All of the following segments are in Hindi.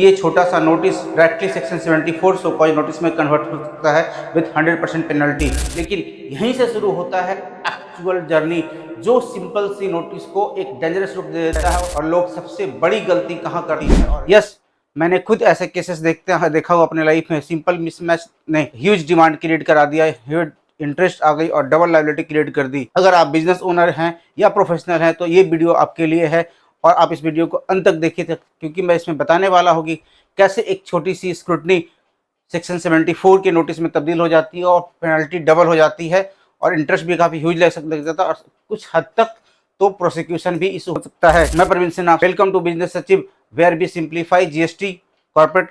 ये छोटा सा notice directly section 74 show cause notice में कन्वर्ट हो सकता है विद 100% पेनल्टी। लेकिन यहीं से शुरू होता है एक्चुअल जर्नी, जो सिंपल सी नोटिस को एक डेंजरस रूप दे देता है और लोग सबसे बड़ी गलती कहाँ करती है। यस, मैंने खुद ऐसे केसेस देखा हुआ अपने लाइफ में। सिंपल मिसमैच ने ह्यूज डिमांड क्रिएट करा दिया, ह्यूज इंटरेस्ट आ गई और डबल लायबिलिटी क्रिएट कर दी। अगर आप बिजनेस ओनर हैं या प्रोफेशनल हैं तो ये वीडियो आपके लिए है और आप इस वीडियो को अंत तक देखिए, क्योंकि मैं इसमें बताने वाला हूँ कि कैसे एक छोटी सी स्क्रूटनी सेक्शन 74 के नोटिस में तब्दील हो जाती है और पेनल्टी डबल हो जाती है और इंटरेस्ट भी काफ़ी ह्यूज लग जाता है और कुछ हद तक तो प्रोसिक्यूशन भी इशू हो सकता है। मैं Praveen Sinha, welcome to business Sachiv, where we simplify GST, corporate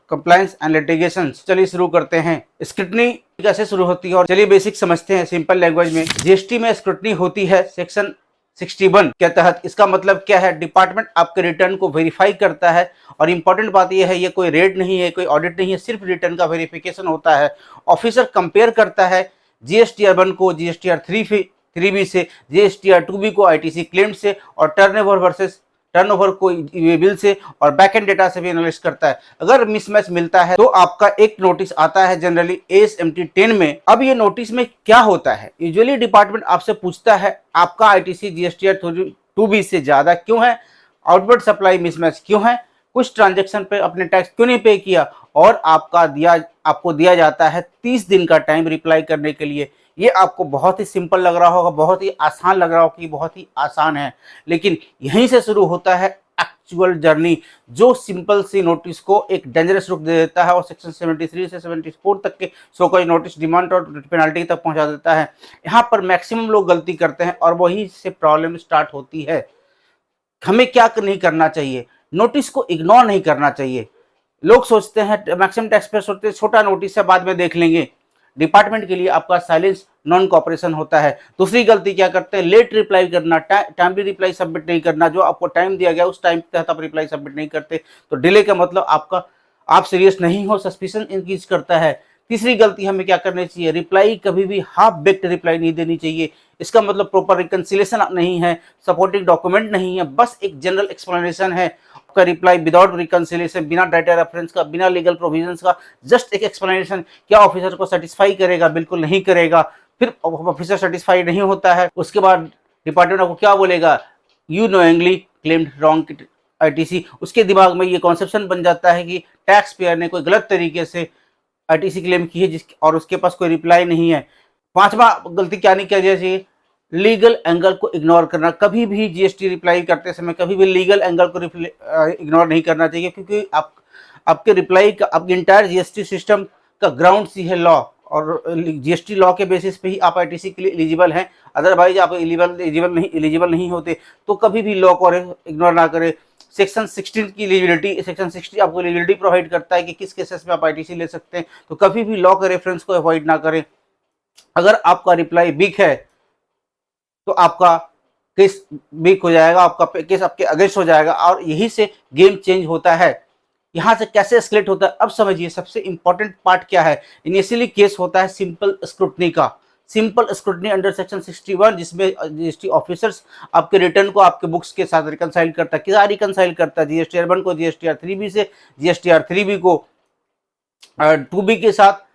compliance and litigation. चलिए शुरू करते हैं। स्क्रूटनी कैसे शुरू होती है और चलिए बेसिक समझते हैं सिंपल लैंग्वेज में। जीएसटी में स्क्रूटनी होती है सेक्शन 61 के तहत। इसका मतलब क्या है? डिपार्टमेंट आपके रिटर्न को वेरीफाई करता है और इंपॉर्टेंट बात यह है, ये कोई रेड नहीं है, कोई ऑडिट नहीं है, सिर्फ रिटर्न का वेरिफिकेशन होता है। ऑफिसर कंपेयर करता है जीएसटीआर 1 को जीएसटीआर 3B से, जीएसटीआर 2B को आईटीसी क्लेम से और टर्नओवर वर्सेस टर्नओवर को बिल से और बैक एंड डेटा से भी एनालिसिस करता है। अगर मिसमैच मिलता है तो आपका एक नोटिस आता है जनरली ASMT 10 में। अब ये नोटिस में क्या होता है? यूजुअली डिपार्टमेंट आपसे पूछता है आपका आईटीसी जीएसटीआर 2B से ज्यादा क्यों है, आउटवर्ड सप्लाई मिसमैच क्यों है, कुछ ट्रांजेक्शन पे अपने टैक्स क्यों नहीं पे किया, और आपको दिया जाता है 30 दिन का टाइम रिप्लाई करने के लिए। ये आपको बहुत ही सिंपल लग रहा होगा, बहुत ही आसान लग रहा होगा कि बहुत ही आसान है, लेकिन यहीं से शुरू होता है एक्चुअल जर्नी, जो सिंपल सी नोटिस को एक डेंजरस रूप दे देता है और सेक्शन 73 से 74 तक के सो कॉज नोटिस डिमांड और पेनल्टी तक पहुंचा देता है। यहाँ पर मैक्सिमम लोग गलती करते हैं और वहीं से प्रॉब्लम स्टार्ट होती है। हमें क्या नहीं करना चाहिए? नोटिस को इग्नोर नहीं करना चाहिए। लोग सोचते हैं, मैक्सिमम टैक्स पेयर सोचते हैं छोटा नोटिस है बाद में देख लेंगे। डिपार्टमेंट के लिए आपका साइलेंस नॉन कॉपरेशन होता है। दूसरी गलती क्या करते हैं? लेट रिप्लाई करना, टाइमली रिप्लाई सबमिट नहीं करना। जो आपको टाइम दिया गया उस टाइम के तहत आप रिप्लाई सबमिट नहीं करते तो डिले का मतलब आप सीरियस नहीं हो, सस्पिशन इंक्रीज करता है। तीसरी गलती हमें क्या करनी चाहिए? रिप्लाई कभी भी हाफ बेक्ड रिप्लाई नहीं देनी चाहिए। इसका मतलब प्रॉपर रिकंसिलेशन नहीं है, सपोर्टिंग डॉक्यूमेंट नहीं है, बस एक जनरल एक्सप्लेनेशन है। आपका रिप्लाई विदाउट रिकंसिलेशन, बिना डाटा रेफरेंस का, बिना लीगल प्रोविजंस का, जस्ट एक एक्सप्लेनेशन, क्या ऑफिसर को सेटिस्फाई करेगा? बिल्कुल नहीं करेगा। फिर ऑफिसर सेटिस्फाई नहीं होता है, उसके बाद डिपार्टमेंट आपको क्या बोलेगा? You knowingly claimed wrong ITC. उसके दिमाग में ये कॉन्सेप्शन बन जाता है कि टैक्स पेयर ने कोई गलत तरीके से आईटीसी क्लेम की है और उसके पास कोई रिप्लाई नहीं है। पांचवा गलती क्या नहीं करनी चाहिए? लीगल एंगल को इग्नोर करना। कभी भी जीएसटी रिप्लाई करते समय कभी भी लीगल एंगल को इग्नोर नहीं करना चाहिए, क्योंकि आपके रिप्लाई का, आपके इंटायर जीएसटी सिस्टम का ग्राउंड सी है लॉ, और जीएसटी लॉ के बेसिस पे ही आप आईटीसी के लिए एलिजिबल हैं। अदरवाइज आप एलिजिबल नहीं होते। तो कभी भी लॉ को इग्नोर ना करें। सेक्शन 16 की एलिजिबिलिटी, सेक्शन 60 आपको एलिजिबिलिटी प्रोवाइड करता है कि किस केसेस में आप आईटीसी ले सकते हैं। तो कभी भी लॉ के रेफरेंस को अवॉइड ना करें। अगर आपका रिप्लाई वीक है तो आपका केस वीक हो जाएगा, आपका केस आपके अगेंस्ट हो जाएगा और यही से गेम चेंज होता है। यहां से कैसे एस्केलेट होता है अब समझिए। सबसे इंपॉर्टेंट पार्ट क्या है? इनिशियली केस होता है सिंपल स्क्रूटनी का। सिंपल स्क्रूटनी अंडर सेक्शन 61, जिसमें जीएसटी ऑफिसर्स आपके रिटर्न को आपके बुक्स के साथ रिकंसाइल करता है। क्या रिकंसाइल करता है? जीएसटीआर 1 को जीएसटीआर 3B से, जीएसटीआर 3B को 2B के साथ,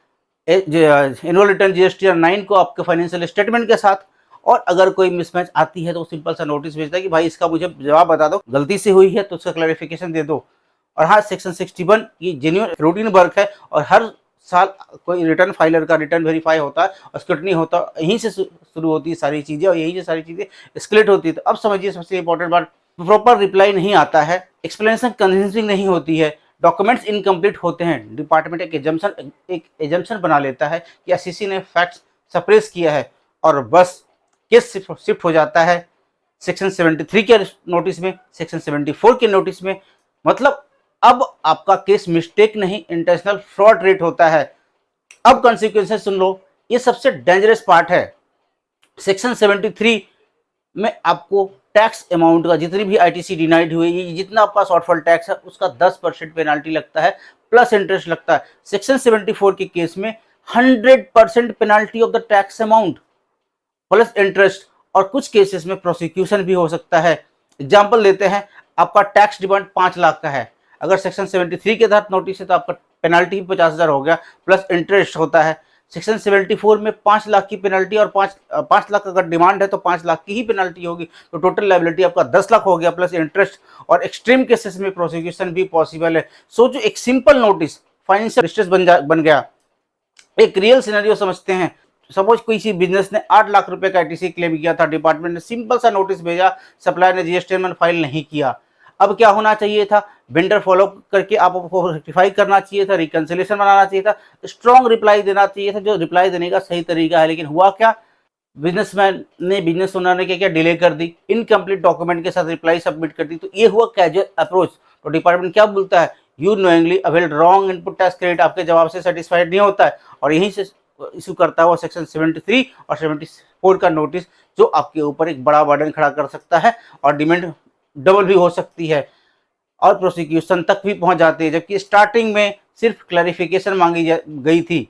एनुअल रिटर्न जीएसटीआर 9 को आपके फाइनेंशियल स्टेटमेंट के साथ। और अगर कोई मिसमैच आती है तो सिंपल सा नोटिस भेजता है कि भाई इसका मुझे जवाब बता दो, गलती से हुई है तो उसका क्लैरिफिकेशन दे दो। और हाँ, सेक्शन 61 ये जेन्युइन रूटीन वर्क है और हर साल कोई रिटर्न फाइलर का रिटर्न वेरीफाई होता है और स्क्रूटनी होता है। यहीं से शुरू होती है सारी चीजें और यहीं से सारी चीजें एस्केलेट होती है। तो अब समझिए सबसे इंपॉर्टेंट बात, प्रॉपर रिप्लाई नहीं आता है, एक्सप्लेनेशन कन्विंसिंग नहीं होती है, डॉक्यूमेंट्स इनकम्प्लीट होते हैं। डिपार्टमेंट एक एजम्पशन बना लेता है कि एसईसी ने फैक्ट्स सप्रेस किया है और बस केस शिफ्ट हो जाता है सेक्शन 73 के नोटिस में, सेक्शन 74 के नोटिस में। मतलब अब आपका केस मिस्टेक नहीं, इंटेंशनल फ्रॉड रेट होता है। अब कॉन्सिक्वेंसेस सुन लो, ये सबसे डेंजरस पार्ट है। सेक्शन 73 में आपको टैक्स अमाउंट का, जितनी भी आईटीसी डिनाइड हुई, जितना आपका शॉर्टफॉल टैक्स है उसका 10% पेनाल्टी लगता है, प्लस इंटरेस्ट लगता है। सेक्शन 74 के केस में 100% penalty of the tax amount plus interest, और कुछ केसेस में प्रोसिक्यूशन भी हो सकता है। एग्जाम्पल लेते हैं, आपका टैक्स डिमांड 5 लाख का है, अगर सेक्शन 73 के तहत नोटिस है तो आपका पेनल्टी भी 50,000 हो गया, प्लस इंटरेस्ट होता है। सेक्शन 74 में 5 लाख की पेनल्टी और 5 लाख अगर डिमांड है तो 5 लाख की ही पेनल्टी होगी, तो टोटल लायबिलिटी आपका 10 लाख हो गया प्लस इंटरेस्ट। और एक्सट्रीम केसेस में प्रोसिक्यूशन भी पॉसिबल है। सो जो एक सिंपल नोटिस फाइनेंशियल डिस्ट्रेस बन गया, एक रियल सिनेरियो समझते हैं। सपोज कोई सी बिजनेस ने 8 लाख रुपए का आईटीसी क्लेम किया था, डिपार्टमेंट ने सिंपल सा नोटिस भेजा, सप्लायर ने जीएसटी फाइल नहीं किया। अब क्या होना चाहिए था, वेंडर फॉलो करके आपको रेक्टिफाई करना चाहिए था, रिकंसिलेशन बनाना चाहिए था, स्ट्रॉन्ग रिप्लाई देना चाहिए था, जो रिप्लाई देने का सही तरीका है। लेकिन हुआ क्या, बिजनेसमैन ने, बिजनेस ओनर ने क्या डिले कर दी, इनकम्प्लीट डॉक्यूमेंट के साथ रिप्लाई सबमिट कर दी। तो ये हुआ कैजुअल अप्रोच। तो डिपार्टमेंट क्या बोलता है, you knowingly availed wrong input tax credit, आपके जवाब से सेटिस्फाइड नहीं होता है और यहीं से इशू करता हुआ सेक्शन 73 और 74 का नोटिस, जो आपके ऊपर एक बड़ा बर्डन खड़ा कर सकता है और डिमांड डबल भी हो सकती है और प्रोसिक्यूशन तक भी पहुंच जाती है, जबकि स्टार्टिंग में सिर्फ क्लैरिफिकेशन मांगी गई थी।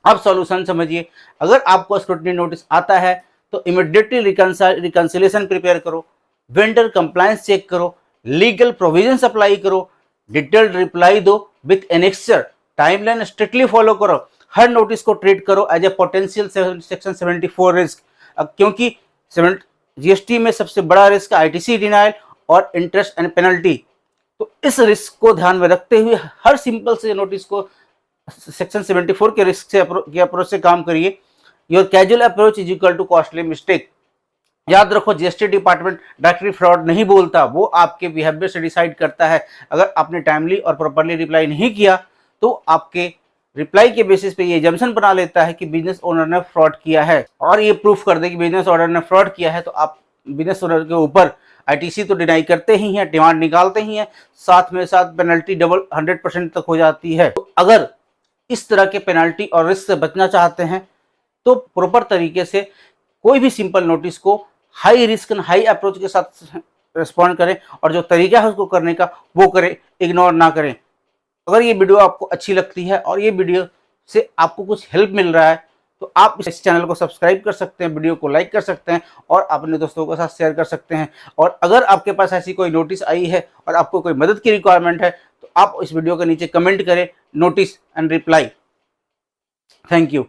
अब सॉल्यूशन समझिए, अगर आपको स्क्रूटनी नोटिस आता है तो इमीडिएटली रिकंसिलेशन प्रिपेयर करो, वेंडर कंप्लायंस चेक करो, लीगल प्रोविजंस अप्लाई करो, डिटेल्ड रिप्लाई दो with annexure, timeline strictly follow करो, हर नोटिस को ट्रीट करो as a potential section 74 risk, क्योंकि जीएसटी में सबसे बड़ा रिस्क आईटीसी डिनाइल और इंटरेस्ट एंड पेनल्टी। तो इस रिस्क को ध्यान में रखते हुए हर सिंपल से नोटिस को सेक्शन 74 के रिस्क से अप्रोच से काम करिए। Your casual approach is equal to costly mistake. याद रखो, जीएसटी डिपार्टमेंट डायरेक्टली फ्रॉड नहीं बोलता, वो आपके बिहेवियर से डिसाइड करता है। अगर आपने टाइमली और प्रॉपर्ली रिप्लाई नहीं किया तो आपके रिप्लाई के बेसिस पे ये एजम्पशन बना लेता है कि बिजनेस ओनर ने फ्रॉड किया है, और ये प्रूफ कर दे कि बिजनेस ओनर ने फ्रॉड किया है तो आप बिजनेस ओनर के ऊपर आईटीसी तो डिनाई करते ही हैं, डिमांड निकालते ही हैं, साथ में साथ पेनल्टी डबल 100% तक हो जाती है। तो अगर इस तरह के पेनल्टी और रिस्क से बचना चाहते हैं तो प्रॉपर तरीके से कोई भी सिंपल नोटिस को high risk and high approach के साथ रिस्पॉन्ड करें, और जो तरीका है उसको करने का वो करें, इग्नोर ना करें। अगर ये वीडियो आपको अच्छी लगती है और ये वीडियो से आपको कुछ हेल्प मिल रहा है तो आप इस चैनल को सब्सक्राइब कर सकते हैं, वीडियो को लाइक कर सकते हैं और अपने दोस्तों के साथ शेयर कर सकते हैं। और अगर आपके पास ऐसी कोई नोटिस आई है और आपको कोई मदद की रिक्वायरमेंट है तो आप इस वीडियो के नीचे कमेंट करें, notice and reply. Thank you.